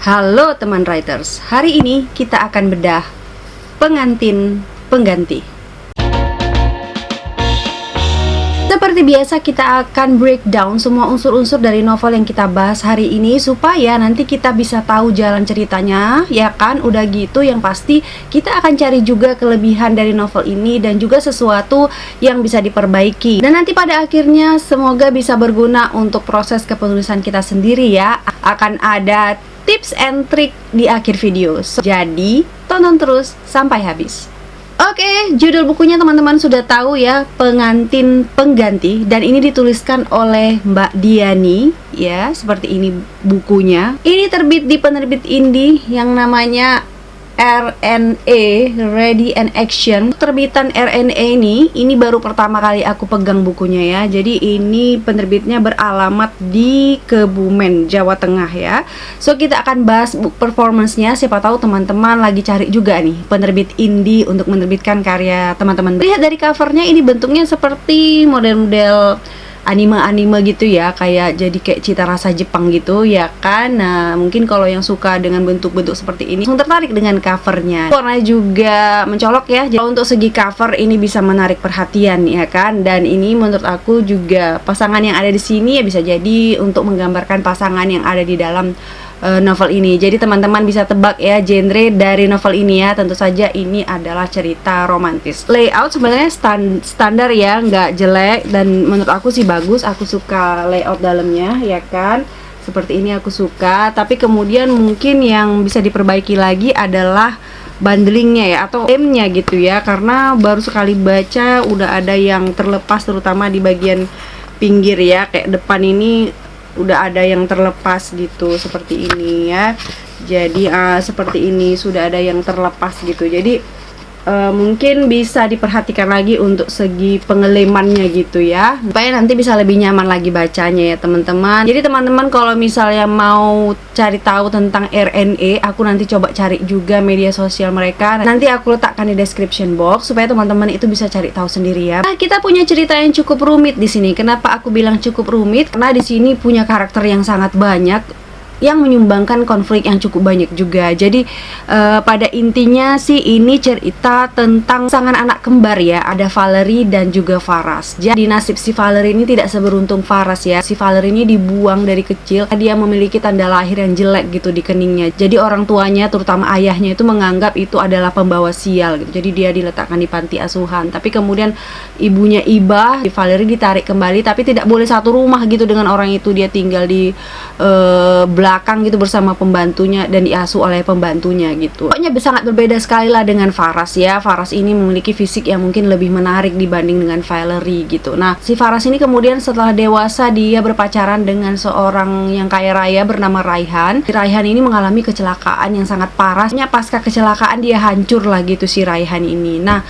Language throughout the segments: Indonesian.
Halo teman writers, hari ini kita akan bedah pengantin pengganti. Seperti biasa kita akan breakdown semua unsur-unsur dari novel yang kita bahas hari ini supaya nanti kita bisa tahu jalan ceritanya, ya kan? Udah gitu yang pasti kita akan cari juga kelebihan dari novel ini dan juga sesuatu yang bisa diperbaiki. Dan nanti pada akhirnya semoga bisa berguna untuk proses kepenulisan kita sendiri ya. Akan ada tips and trick di akhir video. Jadi tonton terus sampai habis. Oke, judul bukunya teman-teman sudah tahu ya, Pengantin Pengganti, dan ini dituliskan oleh Mbak Diani ya, seperti ini bukunya. Ini terbit di penerbit indie yang namanya RNA, Ready and Action. Terbitan RNA ini baru pertama kali aku pegang bukunya ya. Jadi ini penerbitnya beralamat di Kebumen, Jawa Tengah ya. So kita akan bahas book performance-nya. Siapa tahu teman-teman lagi cari juga nih penerbit indie untuk menerbitkan karya teman-teman. Lihat dari covernya, ini bentuknya seperti model-model anime gitu ya, kayak jadi kayak cita rasa Jepang gitu ya kan. Nah mungkin kalau yang suka dengan bentuk-bentuk seperti ini langsung tertarik dengan covernya. Warnanya juga mencolok ya, jadi untuk segi cover ini bisa menarik perhatian ya kan. Dan ini menurut aku juga pasangan yang ada di sini ya bisa jadi untuk menggambarkan pasangan yang ada di dalam novel ini. Jadi teman-teman bisa tebak ya genre dari novel ini ya. Tentu saja ini adalah cerita romantis. Layout sebenarnya standar ya, nggak jelek, dan menurut aku sih bagus. Aku suka layout dalamnya ya kan. Seperti ini aku suka. Tapi kemudian mungkin yang bisa diperbaiki lagi adalah bundlingnya ya, atau lemnya gitu ya. Karena baru sekali baca udah ada yang terlepas, terutama di bagian pinggir ya. Kayak depan ini udah ada yang terlepas gitu, seperti ini ya. Jadi seperti ini sudah ada yang terlepas gitu. Jadi mungkin bisa diperhatikan lagi untuk segi pengelemannya gitu ya, supaya nanti bisa lebih nyaman lagi bacanya ya teman-teman. Jadi teman-teman kalau misalnya mau cari tahu tentang RNA, aku nanti coba cari juga media sosial mereka. Nanti aku letakkan di description box supaya teman-teman itu bisa cari tahu sendiri ya. Nah, kita punya cerita yang cukup rumit di sini. Kenapa aku bilang cukup rumit? Karena di sini punya karakter yang sangat banyak, yang menyumbangkan konflik yang cukup banyak juga. Jadi pada intinya sih ini cerita tentang pasangan anak kembar ya. Ada Valerie dan juga Faras. Jadi nasib si Valerie ini tidak seberuntung Faras ya. Si Valerie ini dibuang dari kecil. Dia memiliki tanda lahir yang jelek gitu di keningnya. Jadi orang tuanya, terutama ayahnya, itu menganggap itu adalah pembawa sial gitu. Jadi dia diletakkan di panti asuhan. Tapi kemudian ibunya ibah, Valerie ditarik kembali, tapi tidak boleh satu rumah gitu dengan orang itu. Dia tinggal di belakang gitu bersama pembantunya dan diasuh oleh pembantunya gitu. Pokoknya sangat berbeda sekali lah dengan Faras ya. Faras ini memiliki fisik yang mungkin lebih menarik dibanding dengan Valerie gitu. Nah si Faras ini kemudian setelah dewasa dia berpacaran dengan seorang yang kaya raya bernama Raihan. Si Raihan ini mengalami kecelakaan yang sangat parah. Pasca kecelakaan dia hancur lah gitu si Raihan ini. Nah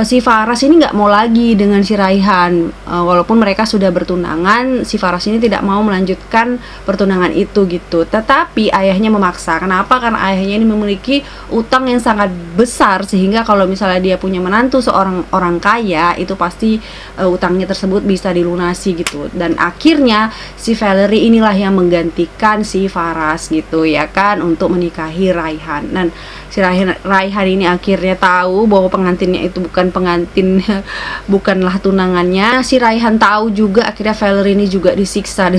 si Faras ini nggak mau lagi dengan si Raihan. Walaupun mereka sudah bertunangan, si Faras ini tidak mau melanjutkan pertunangan itu gitu. Tetapi ayahnya memaksa. Kenapa? Karena ayahnya ini memiliki utang yang sangat besar, sehingga kalau misalnya dia punya menantu seorang orang kaya, itu pasti utangnya tersebut bisa dilunasi gitu. Dan akhirnya si Valerie inilah yang menggantikan si Faras gitu ya kan, untuk menikahi Raihan. Dan si Raihan ini akhirnya tahu bahwa pengantinnya itu bukan pengantin, bukanlah tunangannya. Si Raihan tahu juga, akhirnya Valerie ini juga disiksa,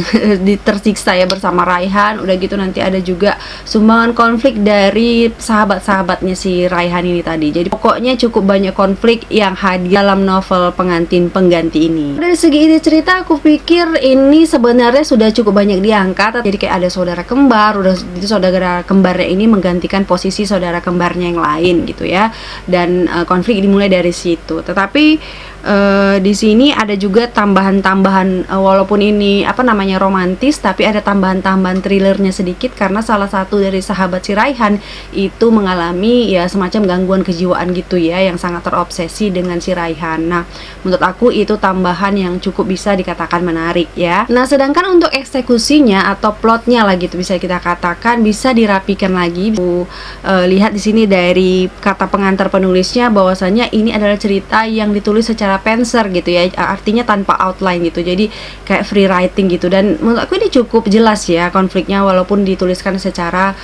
tersiksa ya bersama Raihan. Udah gitu nanti ada juga sumbangan konflik dari sahabat-sahabatnya si Raihan ini tadi. Jadi pokoknya cukup banyak konflik yang hadir dalam novel Pengantin Pengganti ini. Dari segi ide cerita aku pikir ini sebenarnya sudah cukup banyak diangkat. Jadi kayak ada saudara kembar, udah itu saudara kembarnya ini menggantikan posisi saudara kembarnya yang lain gitu ya. Dan konflik dimulai dari situ. Tetapi di sini ada juga tambahan-tambahan, walaupun ini romantis, tapi ada tambahan-tambahan thrillernya sedikit karena salah satu dari sahabat si Raihan itu mengalami ya semacam gangguan kejiwaan gitu ya, yang sangat terobsesi dengan si Raihan. Nah menurut aku itu tambahan yang cukup bisa dikatakan menarik ya. Nah sedangkan untuk eksekusinya atau plotnya lah gitu bisa kita katakan bisa dirapikan lagi. Lihat di sini dari kata pengantar penulisnya bahwasanya ini adalah cerita yang ditulis secara secara penser gitu ya, artinya tanpa outline gitu, jadi kayak free writing gitu. Dan menurut aku ini cukup jelas ya konfliknya, walaupun dituliskan secara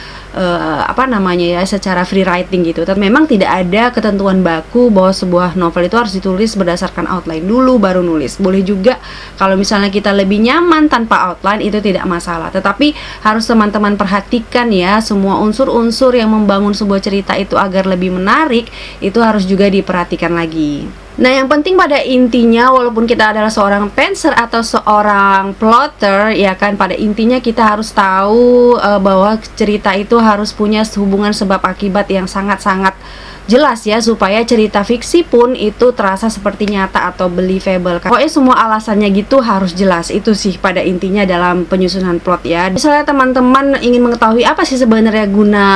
secara free writing gitu. Tapi memang tidak ada ketentuan baku bahwa sebuah novel itu harus ditulis berdasarkan outline dulu baru nulis. Boleh juga kalau misalnya kita lebih nyaman tanpa outline, itu tidak masalah. Tetapi harus teman-teman perhatikan ya, semua unsur-unsur yang membangun sebuah cerita itu agar lebih menarik, itu harus juga diperhatikan lagi. Nah, yang penting pada intinya, walaupun kita adalah seorang penser atau seorang plotter, ya kan, pada intinya kita harus tahu bahwa cerita itu harus punya hubungan sebab akibat yang sangat-sangat jelas ya, supaya cerita fiksi pun itu terasa seperti nyata atau believable. Pokoknya semua alasannya gitu harus jelas. Itu sih pada intinya dalam penyusunan plot ya. Misalnya teman-teman ingin mengetahui apa sih sebenarnya guna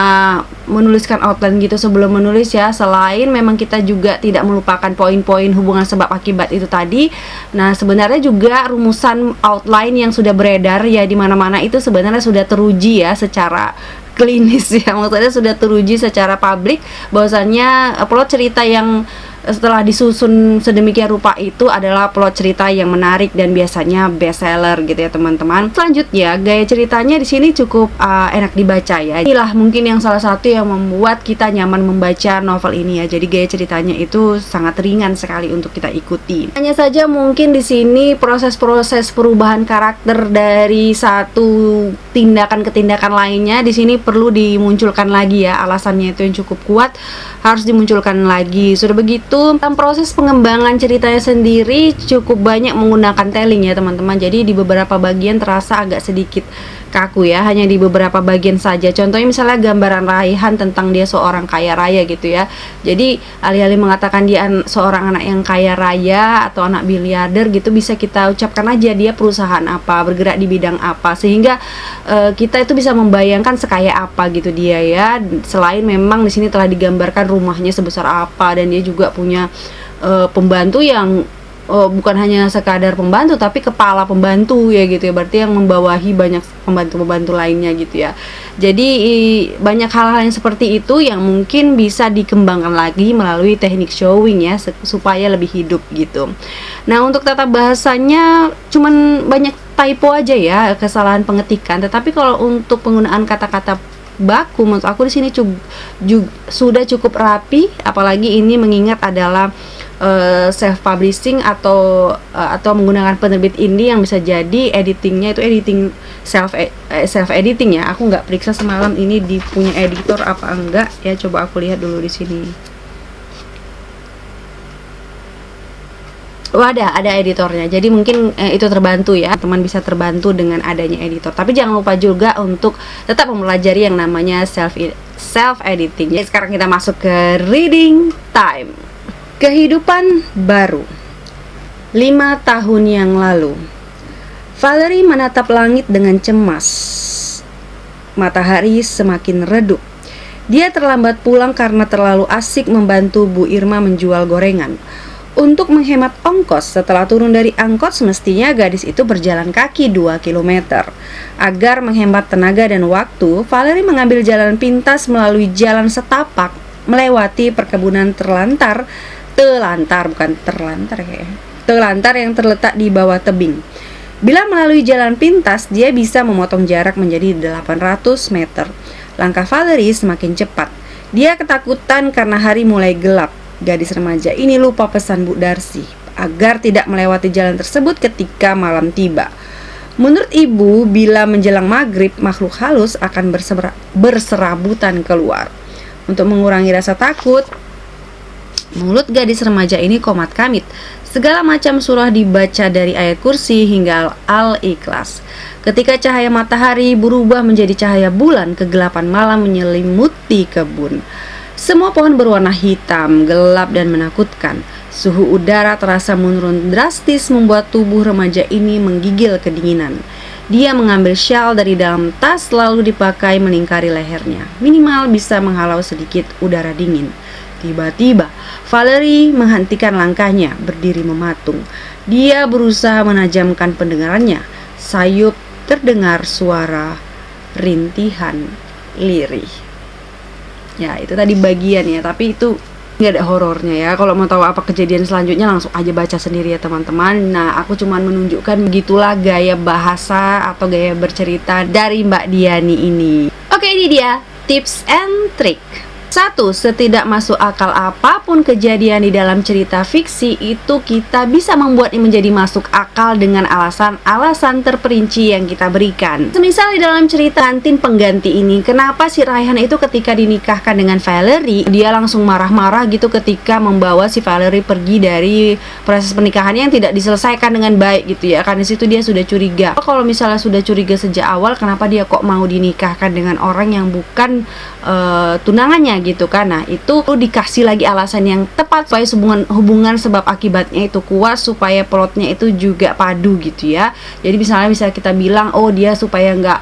menuliskan outline gitu sebelum menulis ya, selain memang kita juga tidak melupakan poin-poin hubungan sebab akibat itu tadi. Nah, sebenarnya juga rumusan outline yang sudah beredar ya di mana-mana itu sebenarnya sudah teruji ya secara klinis ya, maksudnya sudah teruji secara publik bahwasannya plot cerita yang setelah disusun sedemikian rupa itu adalah plot cerita yang menarik dan biasanya bestseller gitu ya teman-teman. Selanjutnya, gaya ceritanya di sini cukup enak dibaca ya. Inilah mungkin yang salah satu yang membuat kita nyaman membaca novel ini ya. Jadi gaya ceritanya itu sangat ringan sekali untuk kita ikuti. Hanya saja mungkin di sini proses-proses perubahan karakter dari satu tindakan ke tindakan lainnya di sini perlu dimunculkan lagi ya. Alasannya itu yang cukup kuat, harus dimunculkan lagi. Sudah begitu, dalam proses pengembangan ceritanya sendiri cukup banyak menggunakan telling ya teman-teman. Jadi di beberapa bagian terasa agak sedikit kaku ya, hanya di beberapa bagian saja. Contohnya misalnya gambaran Raihan tentang dia seorang kaya raya gitu ya. Jadi alih-alih mengatakan dia seorang anak yang kaya raya atau anak miliarder gitu, bisa kita ucapkan aja dia perusahaan apa, bergerak di bidang apa, sehingga kita itu bisa membayangkan sekaya apa gitu dia ya. Selain memang di sini telah digambarkan rumahnya sebesar apa, dan dia juga punya pembantu yang bukan hanya sekadar pembantu tapi kepala pembantu ya gitu ya, berarti yang membawahi banyak pembantu-pembantu lainnya gitu ya. Jadi banyak hal-hal yang seperti itu yang mungkin bisa dikembangkan lagi melalui teknik showing ya, supaya lebih hidup gitu. Nah, untuk tata bahasanya cuman banyak typo aja ya, kesalahan pengetikan. Tetapi kalau untuk penggunaan kata-kata baku, menurut aku di sini sudah cukup rapi, apalagi ini mengingat adalah self publishing atau menggunakan penerbit indie yang bisa jadi editingnya itu editing self editing ya. Aku nggak periksa semalam ini di punya editor apa enggak ya, coba aku lihat dulu di sini. Oh, ada editornya, jadi mungkin itu terbantu ya, teman bisa terbantu dengan adanya editor. Tapi jangan lupa juga untuk tetap mempelajari yang namanya self editing. Jadi sekarang kita masuk ke reading time. Kehidupan baru. 5 tahun yang lalu, Valerie menatap langit dengan cemas. Matahari semakin redup. Dia terlambat pulang karena terlalu asik membantu Bu Irma menjual gorengan. Untuk menghemat ongkos, setelah turun dari angkot semestinya gadis itu berjalan kaki 2 km. Agar menghemat tenaga dan waktu, Valerie mengambil jalan pintas melalui jalan setapak, melewati perkebunan telantar yang terletak di bawah tebing. Bila melalui jalan pintas, dia bisa memotong jarak menjadi 800 meter. Langkah Valerie semakin cepat. Dia ketakutan karena hari mulai gelap. Gadis remaja ini lupa pesan Bu Darcy agar tidak melewati jalan tersebut ketika malam tiba. Menurut ibu, bila menjelang maghrib, makhluk halus akan berserabutan keluar. Untuk mengurangi rasa takut, mulut gadis remaja ini komat kamit. Segala macam surah dibaca dari ayat kursi hingga Al-Ikhlas. Ketika cahaya matahari berubah menjadi cahaya bulan, kegelapan malam menyelimuti kebun. Semua pohon berwarna hitam, gelap dan menakutkan. Suhu udara terasa menurun drastis membuat tubuh remaja ini menggigil kedinginan. Dia mengambil syal dari dalam tas lalu dipakai melingkari lehernya. Minimal bisa menghalau sedikit udara dingin. Tiba-tiba, Valerie menghentikan langkahnya, berdiri mematung. Dia berusaha menajamkan pendengarannya. Sayup terdengar suara rintihan lirih. Ya, itu tadi bagian ya, tapi itu nggak ada horornya ya. Kalau mau tahu apa kejadian selanjutnya langsung aja baca sendiri ya teman-teman. Nah, aku cuman menunjukkan begitulah gaya bahasa atau gaya bercerita dari Mbak Diani ini. Oke, ini dia tips and trick. 1. Setidak masuk akal apapun kejadian di dalam cerita fiksi itu kita bisa membuatnya menjadi masuk akal dengan alasan-alasan terperinci yang kita berikan. Semisal di dalam cerita kantin pengganti ini, kenapa si Raihan itu ketika dinikahkan dengan Valerie, dia langsung marah-marah gitu ketika membawa si Valerie pergi dari proses pernikahannya yang tidak diselesaikan dengan baik gitu ya. Karena situ dia sudah curiga. Kalau misalnya sudah curiga sejak awal, kenapa dia kok mau dinikahkan dengan orang yang bukan tunangannya gitu kan. Nah, itu perlu dikasih lagi alasan yang tepat supaya hubungan sebab akibatnya itu kuat, supaya plotnya itu juga padu gitu ya. Jadi misalnya bisa kita bilang, oh dia supaya nggak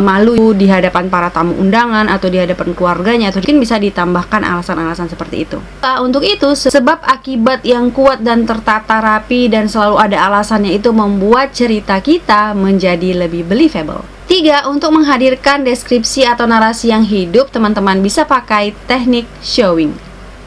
malu di hadapan para tamu undangan atau di hadapan keluarganya, atau mungkin bisa ditambahkan alasan-alasan seperti itu. Untuk itu, sebab akibat yang kuat dan tertata rapi dan selalu ada alasannya itu membuat cerita kita menjadi lebih believable. 3. Untuk menghadirkan deskripsi atau narasi yang hidup, teman-teman bisa pakai teknik showing.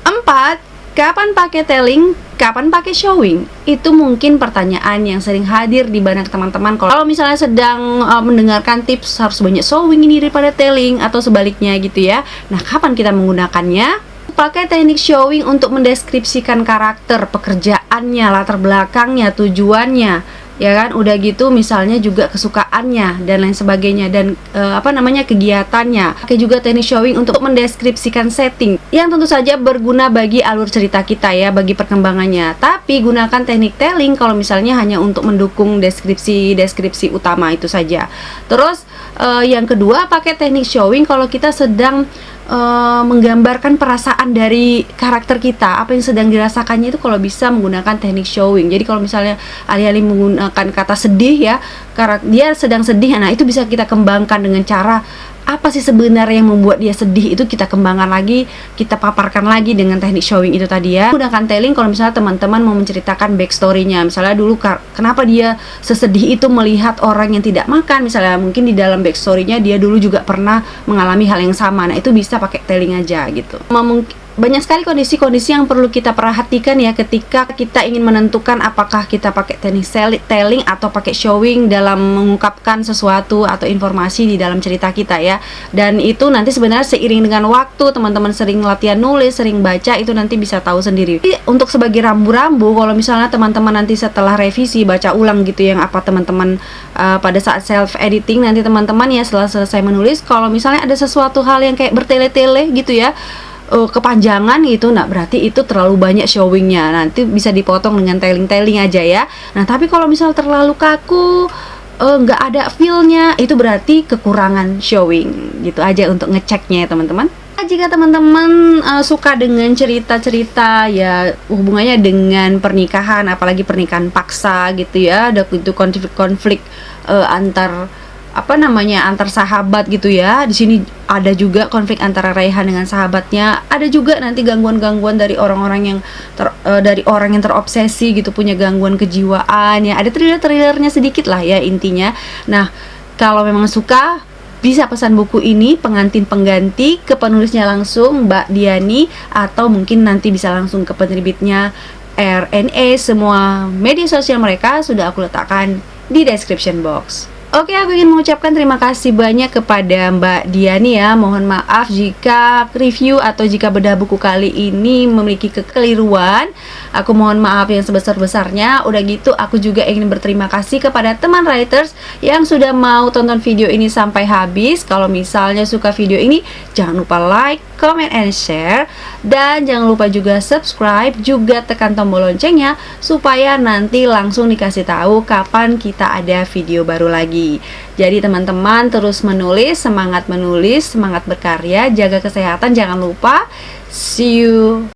4. Kapan pakai telling, kapan pakai showing? Itu mungkin pertanyaan yang sering hadir di benak teman-teman kalau misalnya sedang mendengarkan tips harus banyak showing ini daripada telling, atau sebaliknya gitu ya. Nah, kapan kita menggunakannya? Pakai teknik showing untuk mendeskripsikan karakter, pekerjaannya, latar belakangnya, tujuannya, ya kan, udah gitu misalnya juga kesukaannya dan lain sebagainya, dan kegiatannya. Pakai juga teknik showing untuk mendeskripsikan setting yang tentu saja berguna bagi alur cerita kita ya, bagi perkembangannya. Tapi gunakan teknik telling kalau misalnya hanya untuk mendukung deskripsi utama itu saja. Terus yang kedua, pakai teknik showing kalau kita sedang menggambarkan perasaan dari karakter kita, apa yang sedang dirasakannya, itu kalau bisa menggunakan teknik showing. Jadi kalau misalnya alih-alih menggunakan kata sedih ya, dia sedang sedih, nah itu bisa kita kembangkan dengan cara apa sih sebenarnya yang membuat dia sedih, itu kita kembangkan lagi, kita paparkan lagi dengan teknik showing itu tadi ya. Gunakan telling kalau misalnya teman-teman mau menceritakan backstory-nya, misalnya dulu kenapa dia sesedih itu melihat orang yang tidak makan, misalnya mungkin di dalam backstory-nya dia dulu juga pernah mengalami hal yang sama. Nah, itu bisa pakai telling aja gitu. Banyak sekali kondisi-kondisi yang perlu kita perhatikan ya ketika kita ingin menentukan apakah kita pakai teknik telling atau pakai showing dalam mengungkapkan sesuatu atau informasi di dalam cerita kita ya. Dan itu nanti sebenarnya seiring dengan waktu, teman-teman sering latihan nulis, sering baca, itu nanti bisa tahu sendiri. Jadi, untuk sebagai rambu-rambu, kalau misalnya teman-teman nanti setelah revisi baca ulang gitu yang apa teman-teman pada saat self editing, nanti teman-teman ya setelah selesai menulis, kalau misalnya ada sesuatu hal yang kayak bertele-tele gitu ya, kepanjangan gitu, nah berarti itu terlalu banyak showingnya, nanti bisa dipotong dengan telling aja ya. Nah, tapi kalau misal terlalu kaku, nggak ada feel-nya, itu berarti kekurangan showing. Gitu aja untuk ngeceknya ya teman-teman. Jika teman-teman suka dengan cerita-cerita ya hubungannya dengan pernikahan, apalagi pernikahan paksa gitu ya, ada itu konflik antar sahabat gitu ya. Di sini ada juga konflik antara Raihan dengan sahabatnya. Ada juga nanti gangguan-gangguan dari orang-orang yang terobsesi gitu, punya gangguan kejiwaan ya. Ada thriller-thrillernya sedikit lah ya intinya. Nah, kalau memang suka, bisa pesan buku ini Pengantin Pengganti ke penulisnya langsung Mbak Diani, atau mungkin nanti bisa langsung ke penerbitnya RNA. Semua media sosial mereka sudah aku letakkan di description box. Oke, aku ingin mengucapkan terima kasih banyak kepada Mbak Diani ya. Mohon maaf jika review atau jika bedah buku kali ini memiliki kekeliruan. Aku mohon maaf yang sebesar-besarnya. Udah gitu, aku juga ingin berterima kasih kepada teman writers yang sudah mau tonton video ini sampai habis. Kalau misalnya suka video ini, jangan lupa like, comment, and share. Dan jangan lupa juga subscribe, juga tekan tombol loncengnya supaya nanti langsung dikasih tahu kapan kita ada video baru lagi. Jadi teman-teman terus menulis, semangat berkarya, jaga kesehatan, jangan lupa. See you.